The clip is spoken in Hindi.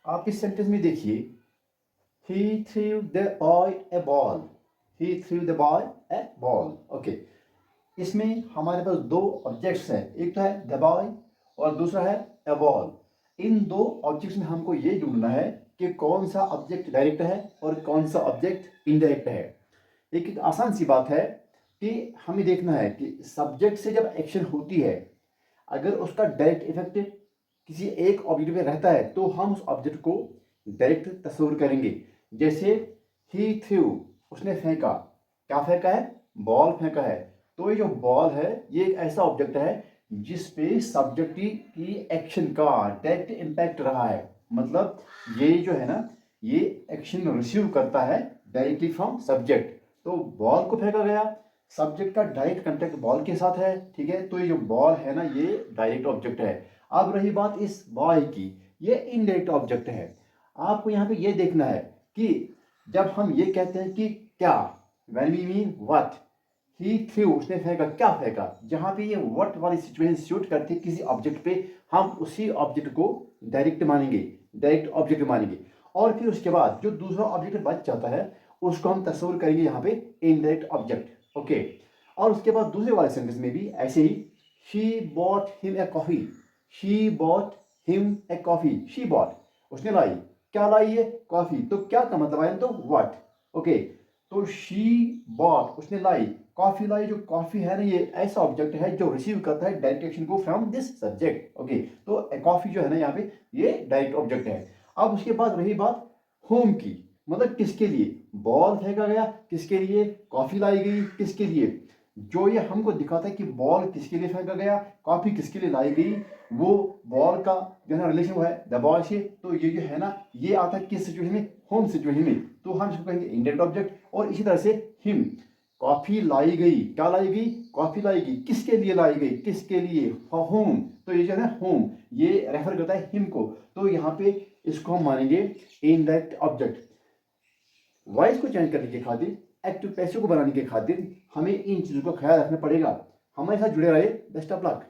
आप इस सेंटेंस में देखिए, he threw the boy a ball, he threw the boy a ball। Okay, इसमें हमारे पास दो ऑब्जेक्ट्स हैं, एक तो है द बॉय और दूसरा है अ बॉल। इन दो ऑब्जेक्ट्स में हमको ये ढूंढना है कि कौन सा ऑब्जेक्ट डायरेक्ट है और कौन सा ऑब्जेक्ट इनडायरेक्ट है। एक आसान सी बात है कि हमें देखना है कि सब्जेक्ट से जब एक्शन होती है, अगर उसका डायरेक्ट इफेक्ट किसी एक ऑब्जेक्ट पे रहता है तो हम उस ऑब्जेक्ट को डायरेक्ट तस्वीर करेंगे। जैसे ही थ्रू, उसने फेंका, क्या फेंका है, बॉल फेंका है। तो ये जो बॉल है ये एक ऐसा ऑब्जेक्ट है जिस पे सब्जेक्ट की एक्शन का डायरेक्ट इम्पैक्ट रहा है। मतलब ये जो है ना, ये एक्शन रिसीव करता है डायरेक्टली फ्रॉम सब्जेक्ट। तो बॉल को फेंका गया, सब्जेक्ट का डायरेक्ट कांटेक्ट बॉल के साथ है, ठीक है। तो ये जो बॉल है ना, ये डायरेक्ट ऑब्जेक्ट है। अब रही बात इस बॉय की, ये इनडायरेक्ट ऑब्जेक्ट है। आपको यहाँ पे ये देखना है कि जब हम ये कहते हैं कि क्या, when we mean what, he threw, उसने फेंका, क्या फेंका, जहां पे ये व्हाट वाली सिचुएशन सूट करती है किसी ऑब्जेक्ट पे, हम उसी ऑब्जेक्ट को डायरेक्ट मानेंगे, डायरेक्ट ऑब्जेक्ट मानेंगे। और फिर उसके बाद जो दूसरा ऑब्जेक्ट बच जाता है उसको हम तस्वीर करेंगे यहाँ पे इनडायरेक्ट ऑब्जेक्ट। ओके, और उसके बाद दूसरे वाले सेंटेंस में भी ऐसे ही, she bought him a coffee, she bought him a coffee, she bought, उसने लाई, क्या लाई है, कॉफी। तो क्या का मतलब आया, तो व्हाट। ओके, तो शी बॉट, उसने लाई, कॉफी लाई। जो कॉफी है ना, ये ऐसा ऑब्जेक्ट है जो रिसीव करता है डायरेक्ट एक्शन को फ्रॉम दिस सब्जेक्ट। ओके, तो कॉफी जो है ना यहाँ पे, ये डायरेक्ट ऑब्जेक्ट है। अब उसके बाद रही बात होम की, मतलब किसके लिए बॉल फेंका गया, किसके लिए कॉफी लाई गई, किसके लिए। जो ये हमको दिखाता है कि बॉल किसके लिए फेंका गया, कॉफी किसके लिए लाई गई, वो बॉल का जो है ना रिलेशन वो है द बॉय से। तो ये जो है ना, ये आता है किस सिचुएशन में, होम सिचुएशन में। तो हम इसको कहेंगे इंडायरेक्ट ऑब्जेक्ट। और इसी तरह से हिम, कॉफी लाई गई, क्या लाई गई, कॉफी लाई गई, किसके लिए लाई गई, किसके लिए, फॉर होम। तो ये जो है ना होम, ये रेफर करता है हिम को। तो यहाँ पे इसको हम मानेंगे इनडायरेक्ट ऑब्जेक्ट। वॉइस को चेंज करने के खातिर, एक्टिव पैसिव को बनाने के खातिर हमें इन चीज़ों का ख्याल रखना पड़ेगा। हमारे साथ जुड़े रहिए। Best of luck.